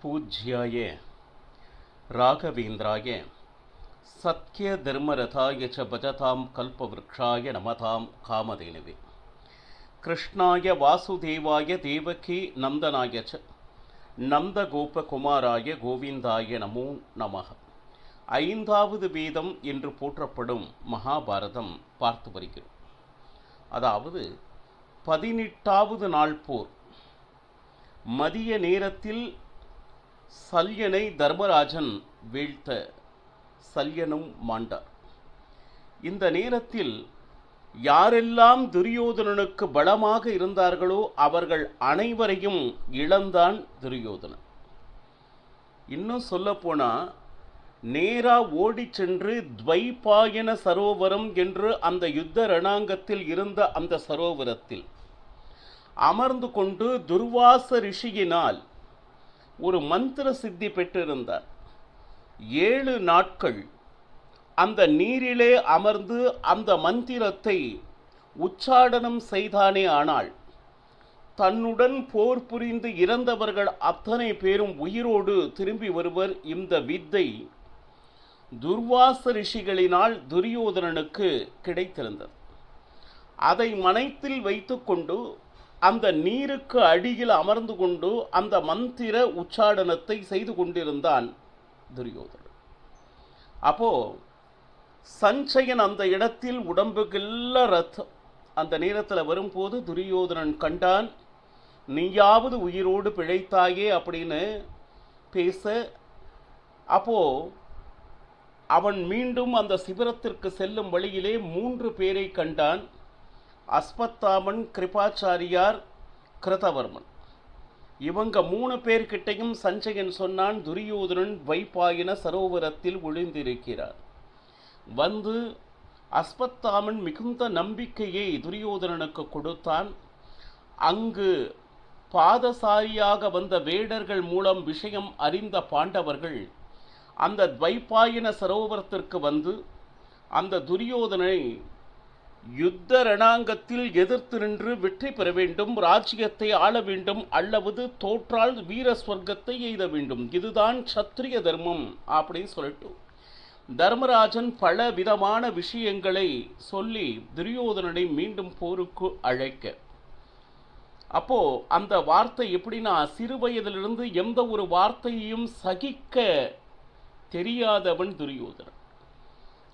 पूज्याय राघवेन्द्राय सत्यधर्मरथाय च भजतां कल्पवृक्षाय नमतां कामधेनवे कृष्णाय वासुदेवाय देवकी नंदनाय च நந்தகோபகுமாராய கோவிந்தாய நமோ நமः. ஐந்தாவது வேதம் என்று போற்றப்படும் மகாபாரதம் பார்த்து வருகிறோம். அதாவது 18வது நாள் போர். மதிய நேரத்தில் சல்யனை தர்மராஜன் வீழ்த்த சல்யனும் மாண்டார். இந்த நேரத்தில் யாரெல்லாம் துரியோதனனுக்கு பலமாக இருந்தார்களோ அவர்கள் அனைவரையும் இழந்தான் துரியோதனன். இன்னும் சொல்ல போனா நேரா ஓடி சென்று துவைபாயன சரோவரம் என்று அந்த யுத்த ரணாங்கத்தில் இருந்த அந்த சரோவரத்தில் அமர்ந்து கொண்டு துர்வாச ரிஷியினால் ஒரு மந்திர சித்தி பெற்றிருந்தார். 7 நாட்கள் அந்த நீரிலே அமர்ந்து அந்த மந்திரத்தை உச்சாடனம் செய்தானே. ஆனால் தன்னுடன் போர் புரிந்து இறந்தவர்கள் அத்தனை பேரும் உயிரோடு திரும்பி வருவர். இந்த வித்தை துர்வாச ரிஷிகளினால் துரியோதனனுக்கு கிடைத்திருந்தது. அதை மனத்தில் வைத்துக்கொண்டு அந்த நீருக்கு அடியில் அமர்ந்து கொண்டு அந்த மந்திர உச்சாடனத்தை செய்து கொண்டிருந்தான் துரியோதனன். அப்போ சஞ்சயன் அந்த இடத்தில் உடம்புக்கெல்லாம் ரத்தம். அந்த நேரத்தில் வரும்போது துரியோதனன் கண்டான். நீயாவது உயிரோடு பிழைத்தாயே அப்படின்னு பேச, அப்போ அவன் மீண்டும் அந்த சிபிரத்திற்கு செல்லும் வழியிலே 3 பேரை கண்டான். அஸ்வத்தாமன், கிருபாச்சாரியார், கிருதவர்மன். இவங்க 3 பேர்கிட்டையும் சஞ்சயன் சொன்னான், துரியோதனன் வைபாயன சரோவரத்தில் ஒளிந்திருக்கிறார். வந்து அஸ்வத்தாமன் மிகுந்த நம்பிக்கையை துரியோதனனுக்கு கொடுத்தான். அங்கு பாதசாரியாக வந்த வேடர்கள் மூலம் விஷயம் அறிந்த பாண்டவர்கள் அந்த துவைபாயன சரோவரத்திற்கு வந்து அந்த துரியோதனை யுத்த ரணாங்கத்தில் எதிர்த்து நின்று வெற்றி பெற வேண்டும், ராஜ்யத்தை ஆள வேண்டும், அல்லது தோற்றால் வீர ஸ்வர்க்கத்தை எய்த வேண்டும், இதுதான் சத்திரிய தர்மம் அப்படின்னு சொல்லிட்டு தர்மராஜன் பல விதமான விஷயங்களை சொல்லி துரியோதனனை மீண்டும் போருக்கு அழைக்க, அப்போ அந்த வார்த்தை எப்படின்னா, சிறு வயதிலிருந்து எந்த ஒரு வார்த்தையையும் சகிக்க தெரியாதவன் துரியோதனன்.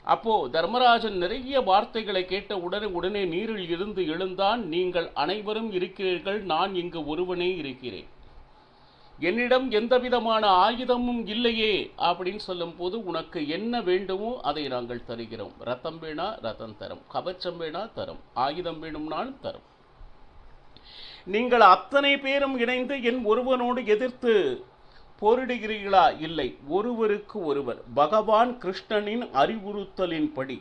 அப்போ தர்மராஜன் நிறைய வார்த்தைகளை கேட்ட உடனே நீரில் இருந்து எழுந்தான். நீங்கள் அனைவரும் இருக்கிறீர்கள், நான் இங்கு ஒருவனே இருக்கிறேன், என்னிடம் எந்த விதமான ஆயுதமும் இல்லையே அப்படின்னு சொல்லும் போது, உனக்கு என்ன வேண்டுமோ அதை நாங்கள் தருகிறோம். ரத்தம் வேணா ரத்தம் தரும், கவச்சம் வேணா தரும், ஆயுதம் வேணும்னாலும் தரும். நீங்கள் அத்தனை பேரும் இணைந்து என் ஒருவனோடு எதிர்த்து போரிடுகிறீர்களா? இல்லை, ஒருவருக்கு ஒருவர் பகவான் கிருஷ்ணனின் அறிவுறுத்தலின்படி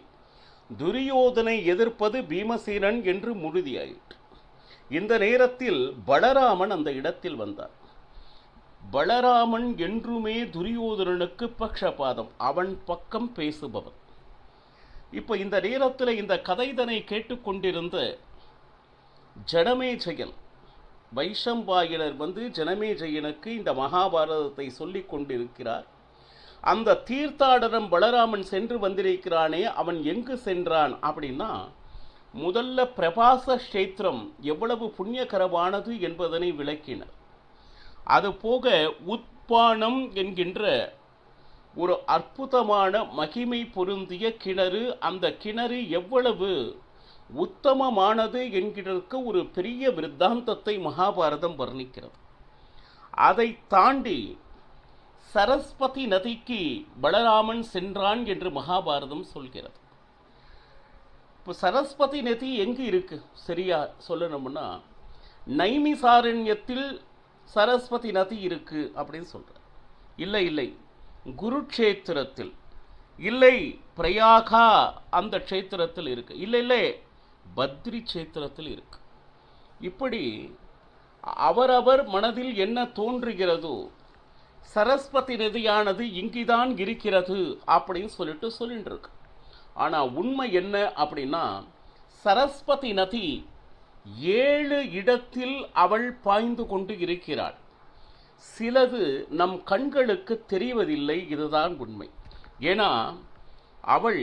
துரியோதனை எதிர்ப்பது பீமசேனன் என்று உறுதியாயிற்று. இந்த நேரத்தில் பலராமன் அந்த இடத்தில் வந்தார். பலராமன் என்றுமே துரியோதனனுக்கு பக்ஷபாதம், அவன் பக்கம் பேசுபவன். இப்போ இந்த நேரத்தில் இந்த கதைதனை கேட்டுக்கொண்டிருந்த ஜனமேஜயன், வைஷம்பாயனர் வந்து ஜனமேஜயனுக்கு இந்த மகாபாரதத்தை சொல்லிக் கொண்டிருக்கிறார். அந்த தீர்த்தாடனம் பலராமன் சென்று வந்திருக்கிறானே, அவன் எங்கு சென்றான் அப்படின்னா, முதல்ல பிரபாச கஷேத்திரம் எவ்வளவு புண்ணியகரமானது என்பதனை விளக்கினர். அதுபோக உத்பானம் என்கின்ற ஒரு அற்புதமான மகிமை பொருந்திய கிணறு, அந்த கிணறு எவ்வளவு உத்தமமானது என்கிறதுக்கு ஒரு பெரிய விருத்தாந்தத்தை மகாபாரதம் வர்ணிக்கிறது. அதை தாண்டி சரஸ்வதி நதிக்கு பலராமன் சென்றான் என்று மகாபாரதம் சொல்கிறது. இப்போ சரஸ்வதி நதி எங்கு இருக்கு சரியா சொல்லணும்னா, நைமிசாரண்யத்தில் சரஸ்வதி நதி இருக்கு அப்படின்னு சொல்ற. இல்லை, குருக்ஷேத்திரத்தில் இல்லை, பிரயாகா அந்த க்ஷேத்திரத்தில் இருக்கு. இல்லை, பத்ரி க்ஷேத்திரத்தில் இருக்கு. இப்படி அவரவர் மனதில் என்ன தோன்றுகிறதோ, சரஸ்வதி நதியானது இங்குதான் இருக்கிறது அப்படின்னு சொல்லிட்டு இருக்கு. ஆனா உண்மை என்ன அப்படின்னா, சரஸ்வதி நதி 7 இடத்தில் அவள் பாய்ந்து கொண்டு இருக்கிறாள். சிலது நம் கண்களுக்கு தெரிவதில்லை. இதுதான் உண்மை. ஏன்னா அவள்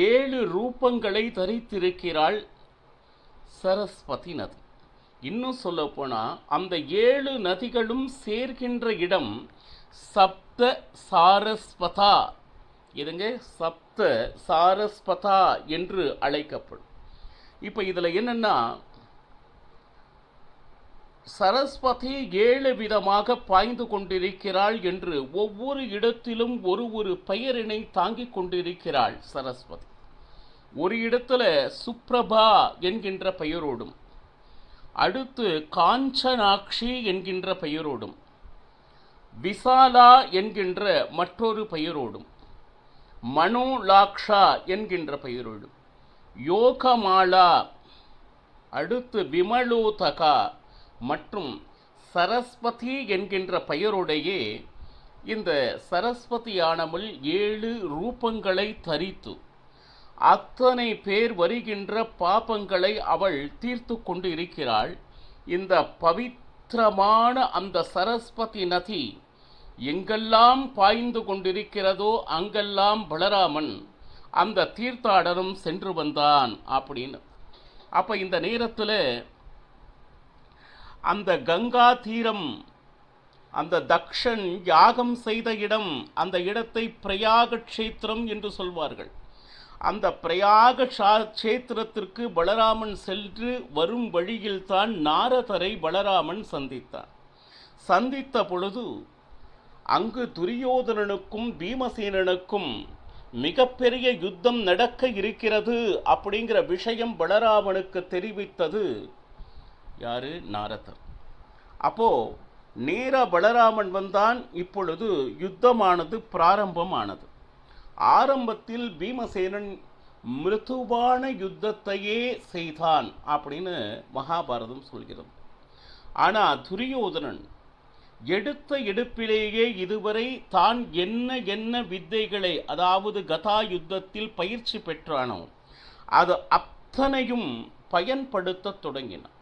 7 ரூபங்களை தரித்திருக்கிறாள் சரஸ்வதி நதி. இன்னும் சொல்ல போனா அந்த 7 நதிகளும் சேர்கின்ற இடம் சப்த சாரஸ்வதா. இதுங்க சப்த சாரஸ்வதா என்று அழைக்கப்படும். இப்போ இதுல என்னன்னா, சரஸ்வதி 7 விதமாக பாய்ந்து கொண்டிருக்கிறாள் என்று ஒவ்வொரு இடத்திலும் ஒரு பெயரினை தாங்கிக் கொண்டிருக்கிறாள் சரஸ்வதி. ஒரு இடத்துல சுப்ரபா என்கின்ற பெயரோடும், அடுத்து காஞ்சனாக்ஷி என்கின்ற பெயரோடும், விசாலா என்கின்ற மற்றொரு பெயரோடும், மனோலாக்ஷா என்கின்ற பெயரோடும், யோகமாலா, அடுத்து விமலோதகா மற்றும் சரஸ்வதி என்கின்ற பெயரோடையே இந்த சரஸ்வதியானவள் 7 ரூபங்களை தரித்து அத்தனை பேர் வருகின்ற பாபங்களை அவள் தீர்த்து கொண்டு இருக்கிறாள். இந்த பவித்திரமான அந்த சரஸ்வதி நதி எங்கெல்லாம் பாய்ந்து கொண்டிருக்கிறதோ அங்கெல்லாம் பலராமன் அந்த தீர்த்தாடனம் சென்று வந்தான் அப்படின்னு. அப்ப இந்த நேரத்தில் அந்த கங்கா தீரம், அந்த தக்ஷன் யாகம் செய்த இடம், அந்த இடத்தை பிரயாக க்ஷேத்திரம் என்று சொல்வார்கள். அந்த பிரயாக க்ஷேத்திரத்திற்கு பலராமன் சென்று வரும் வழியில் தான் நாரதரை பலராமன் சந்தித்தார். சந்தித்த பொழுது அங்கு துரியோதனனுக்கும் பீமசேனனுக்கும் மிகப்பெரிய யுத்தம் நடக்க இருக்கிறது அப்படிங்கிற விஷயம் பலராமனுக்கு தெரிவித்தது யாரு? நாரதர். அப்போ நேர பலராமன் வந்தான். இப்பொழுது யுத்தமானது பிராரம்பமானது. ஆரம்பத்தில் பீமசேனன் மிருதுவான யுத்தத்தையே செய்தான் அப்படின்னு மகாபாரதம் சொல்கிறது. ஆனா துரியோதனன் எடுத்த எடுப்பிலேயே இதுவரை தான் என்ன வித்தைகளை, அதாவது கதா யுத்தத்தில் பயிற்சி பெற்றானோ அது அத்தனையும் பயன்படுத்த தொடங்கினான்.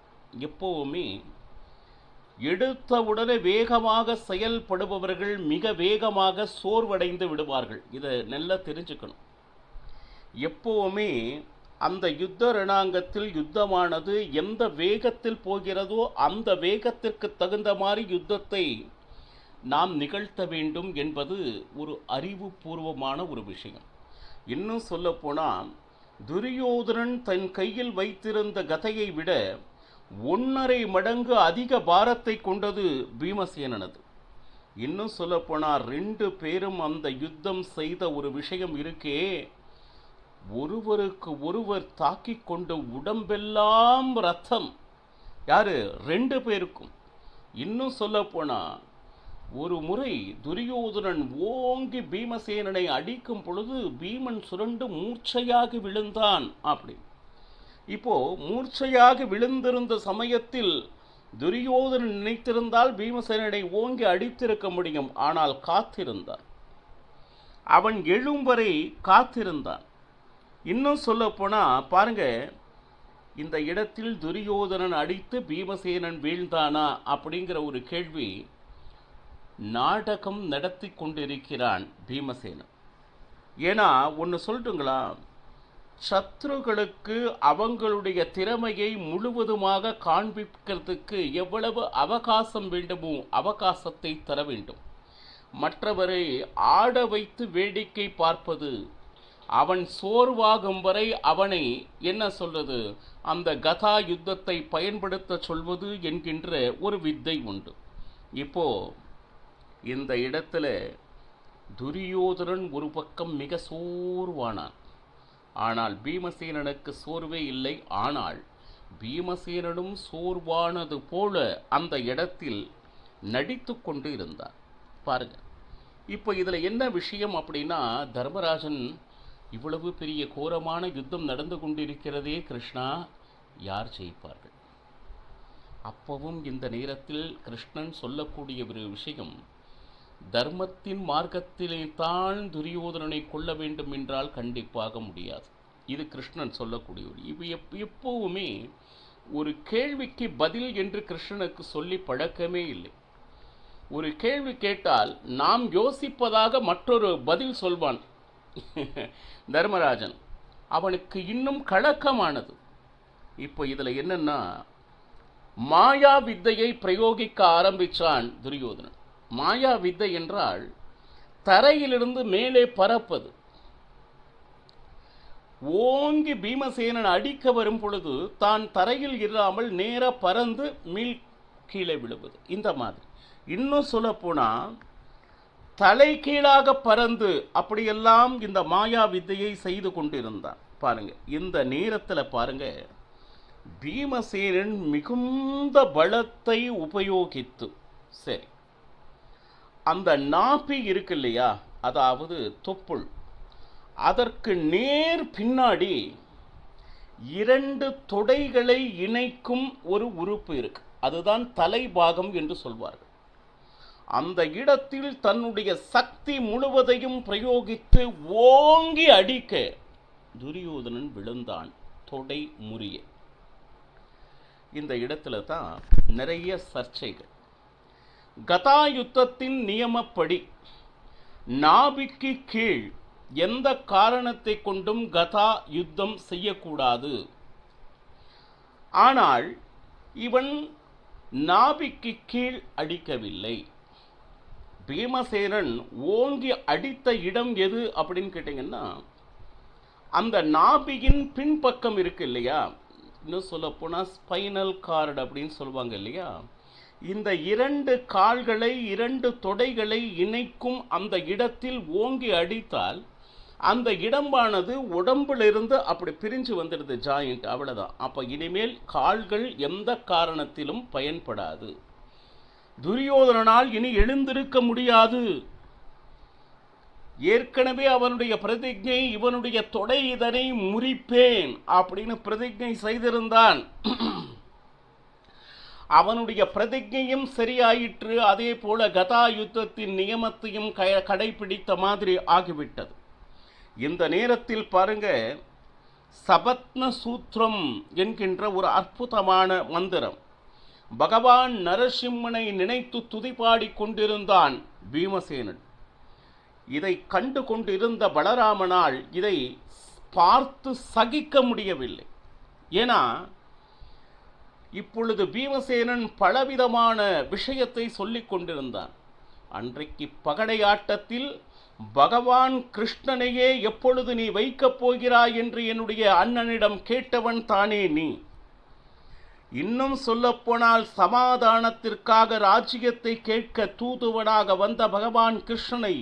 எப்பவுமே எடுத்தவுடனே வேகமாக செயல்படுபவர்கள் மிக வேகமாக சோர்வடைந்து விடுவார்கள். இதை நல்லா தெரிஞ்சுக்கணும். எப்பவுமே அந்த யுத்த ரணாங்கத்தில் யுத்தமானது எந்த வேகத்தில் போகிறதோ அந்த வேகத்திற்கு தகுந்த மாதிரி யுத்தத்தை நாம் நிகழ்த்த வேண்டும் என்பது ஒரு அறிவுபூர்வமான ஒரு விஷயம். இன்னும் சொல்ல போனால் துரியோதனன் தன் கையில் வைத்திருந்த கதையை விட 1.5 மடங்கு அதிக பாரத்தை கொண்டது பீமசேனனது. இன்னும் சொல்ல போனால் 2 பேரும் அந்த யுத்தம் செய்த ஒரு விஷயம் இருக்கே, ஒருவருக்கு ஒருவர் தாக்கிக் கொண்டு உடம்பெல்லாம் ரத்தம். யாரு? 2 பேருக்கும். இன்னும் சொல்ல போனா ஒரு முறை துரியோதனன் ஓங்கி பீமசேனனை அடிக்கும் பொழுது பீமன் சுரண்டு மூர்ச்சையாகி விழுந்தான். அப்படி இப்போ மூர்ச்சையாக விழுந்திருந்த சமயத்தில் துரியோதனன் நினைத்திருந்தால் பீமசேனனை ஓங்கி அடித்திருக்க முடியும். ஆனால் காத்திருந்தார். அவன் எழும் வரை காத்திருந்தான். இன்னும் சொல்ல போனா பாருங்க, இந்த இடத்தில் துரியோதனன் அடித்து பீமசேனன் வீழ்ந்தானா அப்படிங்கிற ஒரு கேள்வி நாடகம் நடத்தி கொண்டிருக்கிறான் பீமசேனன். ஏன்னா ஒன்று சொல்லட்டுங்களா, சத்ருக்களுக்கு அவங்களுடைய திறமையை முழுவதுமாக காண்பிக்கிறதுக்கு எவ்வளவு அவகாசம் வேண்டுமோ அவகாசத்தை தர வேண்டும். மற்றவரை ஆட வைத்து வேடிக்கை பார்ப்பது, அவன் சோர்வாகும் வரை அவனை என்ன சொல்றது, அந்த கதா யுத்தத்தை பயன்படுத்த சொல்வது என்கின்ற ஒரு வித்தை உண்டு. இப்போ இந்த இடத்துல துரியோதனன் ஒரு பக்கம் மிக சோர்வானான். ஆனால் பீமசேனனுக்கு சோர்வே இல்லை. ஆனால் பீமசேனனும் சோர்வானது போல அந்த இடத்தில் நடித்து கொண்டு இருந்தார். பாருங்க, இப்போ இதில் என்ன விஷயம் அப்படின்னா, தர்மராஜன் இவ்வளவு பெரிய கோரமான யுத்தம் நடந்து கொண்டிருக்கிறதே கிருஷ்ணா, யார் ஜெயிப்பார்கள்? அப்பவும் இந்த நேரத்தில் கிருஷ்ணன் சொல்லக்கூடிய ஒரு விஷயம், தர்மத்தின் மார்க்கத்திலே தான் துரியோதனனை கொள்ள வேண்டும் என்றால் கண்டிப்பாக முடியாது. இது கிருஷ்ணன் சொல்லக்கூடிய ஒரு எப்பவுமே ஒரு கேள்விக்கு பதில் என்று கிருஷ்ணனுக்கு சொல்லி பழக்கமே இல்லை. ஒரு கேள்வி கேட்டால் நாம் யோசிப்பதாக மற்றொரு பதில் சொல்வான் தர்மராஜன். அவனுக்கு இன்னும் கலக்கமானது. இப்போ இதில் என்னன்னா, மாயா வித்தையை பிரயோகிக்க ஆரம்பித்தான் துரியோதனன். மாயா வித்தை என்றால் தரையிலிருந்து மேலே பறப்பது. ஓங்கி பீமசேனன் அடிக்க வரும் பொழுது தான் தரையில் இல்லாமல் நேர பறந்து மீள் கீழே விழுவது. இந்த மாதிரி. இன்னும் சொல்ல போனால் தலை கீழாக பறந்து அப்படியெல்லாம் இந்த மாயா வித்தையை செய்து கொண்டிருந்தான். பாருங்க, இந்த நேரத்தில் பாருங்க, பீமசேனன் மிகுந்த பலத்தை உபயோகித்து, சரி, அந்த நாபி இருக்கு இல்லையா, அதாவது தொப்புள், அதற்கு நேர் பின்னாடி 2 தொடைகளை இணைக்கும் ஒரு உறுப்பு இருக்கு. அதுதான் தலைபாகம் என்று சொல்வார்கள். அந்த இடத்தில் தன்னுடைய சக்தி முழுவதையும் பிரயோகித்து ஓங்கி அடிக்க துரியோதனன் விழுந்தான், தொடை முறிய. இந்த இடத்துல தான் நிறைய சர்ச்சைகள். கதா யுத்தத்தின் நியமப்படி நாபிக்கு கீழ் எந்த காரணத்தை கொண்டும் கதா யுத்தம் செய்யக்கூடாது. ஆனால் இவன் நாபிக்கு கீழ் அடிக்கவில்லை. பீமசேனன் ஓங்கி அடித்த இடம் எது அப்படின்னு கேட்டீங்கன்னா, அந்த நாபியின் பின்பக்கம் இருக்கு இல்லையா, இன்னும் சொல்ல போனால் ஸ்பைனல் கார்டு அப்படின்னு சொல்லுவாங்க இல்லையா, இந்த 2 கால்களை 2 தொடைகளை இணைக்கும் அந்த இடத்தில் ஓங்கி அடித்தால் அந்த இடமானது உடம்பிலிருந்து அப்படி பிரிஞ்சு வந்துடுது, ஜாயிண்ட், அவ்வளவுதான். அப்ப இனிமேல் கால்கள் எந்த காரணத்திலும் பயன்படாது. துரியோதனனால் இனி எழுந்திருக்க முடியாது. ஏற்கனவே அவனுடைய பிரதிஜை, இவனுடைய தொடை இதனை முறிப்பேன் அப்படின்னு பிரதிஜை செய்திருந்தான். அவனுடைய பிரதிஜையும் சரியாயிற்று. அதே போல கதா யுத்தத்தின் நியமத்தையும் கடைபிடித்த மாதிரி ஆகிவிட்டது. இந்த நேரத்தில் பாருங்க, சபத்ன சூத்திரம் என்கின்ற ஒரு அற்புதமான மந்திரம். பகவான் நரசிம்மனை நினைத்து துதிபாடி கொண்டிருந்தான் பீமசேனன். இதை கண்டு கொண்டிருந்த பலராமனால் இதை பார்த்து சகிக்க முடியவில்லை. ஏன்னா இப்பொழுது பீமசேனன் பலவிதமான விஷயத்தை சொல்லிக் கொண்டிருந்தான். அன்றைக்கு பகடையாட்டத்தில் பகவான் கிருஷ்ணனையே எப்பொழுது நீ வைக்கப் போகிறாய் என்று என்னுடைய அண்ணனிடம் கேட்டவன் தானே நீ. இன்னும் சொல்லப்போனால் சமாதானத்திற்காக ராஜ்யத்தை கேட்க தூதுவனாக வந்த பகவான் கிருஷ்ணனை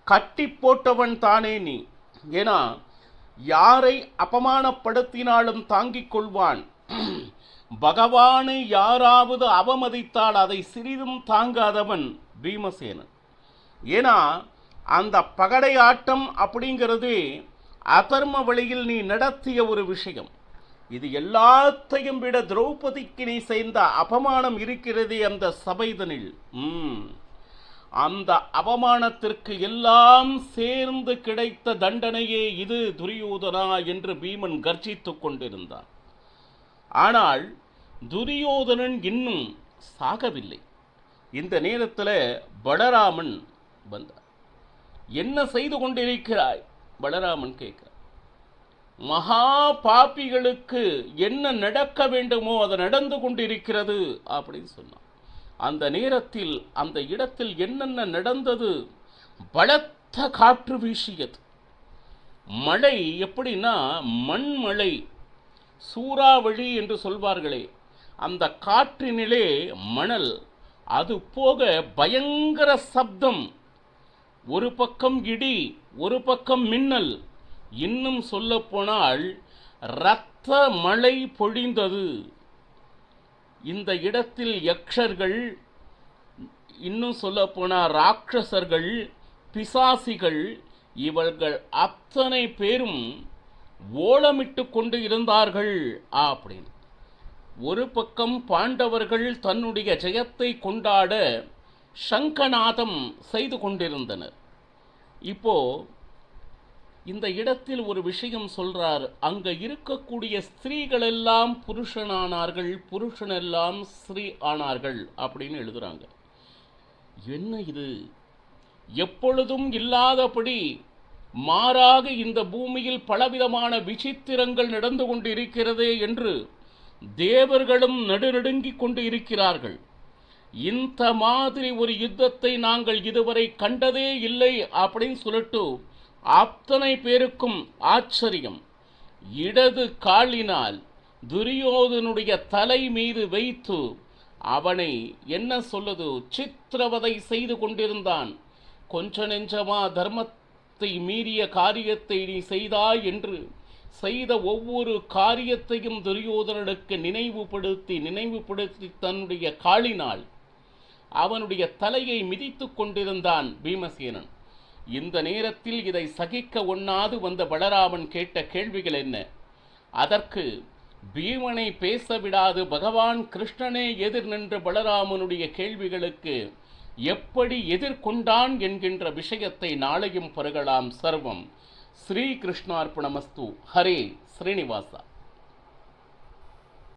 கட்டி போட்டவன் தானே நீ. ஏன்னா யாரை அபமானப்படுத்தினாலும் தாங்கிக் கொள்வான். பகவானை யாராவது அவமதித்தால் அதை சிறிதும் தாங்காதவன் பீமசேனன். ஏன்னா அந்த பகடை ஆட்டம் அப்படிங்கிறது அதர்ம வழியில் நீ நடத்திய ஒரு விஷயம். இது எல்லாத்தையும் விட திரௌபதிக்கு நீ செய்த அவமானம் இருக்கிறதே அந்த சபைதனில். அந்த அவமானத்திற்கு எல்லாம் சேர்ந்து கிடைத்த தண்டனையே இது துரியோதனா என்று பீமன் கர்ஜித்துக் கொண்டிருந்தான். ஆனால் துரியோதனன் இன்னும் சாகவில்லை. இந்த நேரத்தில் பலராமன் வந்தார். என்ன செய்து கொண்டிருக்கிறாய்? பலராமன் கேட்கிறார். மகா பாப்பிகளுக்கு என்ன நடக்க வேண்டுமோ அது நடந்து கொண்டிருக்கிறது அப்படின்னு சொன்னான். அந்த நேரத்தில் அந்த இடத்தில் என்னென்ன நடந்தது? பலத்த காற்று வீசியது. மழை எப்படின்னா மண்மழை, சூறாவளி என்று சொல்வார்களே, அந்த காற்றினிலே மணல், அது போக பயங்கர சப்தம். ஒரு பக்கம் இடி, ஒரு பக்கம் மின்னல், இன்னும் சொல்ல போனால் இரத்த மழை பொழிந்தது. இந்த இடத்தில் யக்ஷர்கள், இன்னும் சொல்ல போனால் ராட்சசர்கள், பிசாசிகள், இவர்கள் அத்தனை பேரும் ஓலமிட்டு கொண்டு இருந்தார்கள் அப்படின்னு. ஒரு பக்கம் பாண்டவர்கள் தன்னுடைய ஜெயத்தை கொண்டாட சங்கநாதம் செய்து கொண்டிருந்தனர். இப்போ இந்த இடத்தில் ஒரு விஷயம் சொல்றார். அங்க இருக்கக்கூடிய ஸ்திரீகள் எல்லாம் புருஷனானார்கள், புருஷனெல்லாம் ஸ்திரீ ஆனார்கள் அப்படின்னு எழுதுறாங்க. என்ன இது, எப்பொழுதும் இல்லாதபடி மாறாக இந்த பூமியில் பலவிதமான விசித்திரங்கள் நடந்து கொண்டு இருக்கிறதே என்று தேவர்களும் நடுநடுங்கிக் கொண்டு இருக்கிறார்கள். இந்த மாதிரி ஒரு யுத்தத்தை நாங்கள் இதுவரை கண்டதே இல்லை அப்படின்னு சொல்லிட்டு அத்தனை பேருக்கும் ஆச்சரியம். இடது காலினால் துரியோதனுடைய தலை மீது வைத்து அவனை என்ன சொல்லுது, சித்திரவதை செய்து கொண்டிருந்தான். கொஞ்ச நெஞ்சமா தர்மத்தை மீறிய காரியத்தை நீ செய்தாய் என்று செய்த ஒவ்வொரு காரியத்தையும் துரியோதனனுக்கு நினைவுபடுத்தி தன்னுடைய காலினால் அவனுடைய தலையை மிதித்து கொண்டிருந்தான் பீமசேனன். இந்த நேரத்தில் இதை சகிக்க ஒண்ணாது வந்த பலராமன் கேட்ட கேள்விகள் என்ன? அதற்கு பீமனை பேச விடாது பகவான் கிருஷ்ணனே எதிர் நின்ற பலராமனுடைய கேள்விகளுக்கு எப்படி எதிர்கொண்டான் என்கின்ற விஷயத்தை நாளையும் பருகலாம். சர்வம் ஸ்ரீ கிருஷ்ணார்ப்பணமஸ்து. ஹரே ஸ்ரீனிவாசா.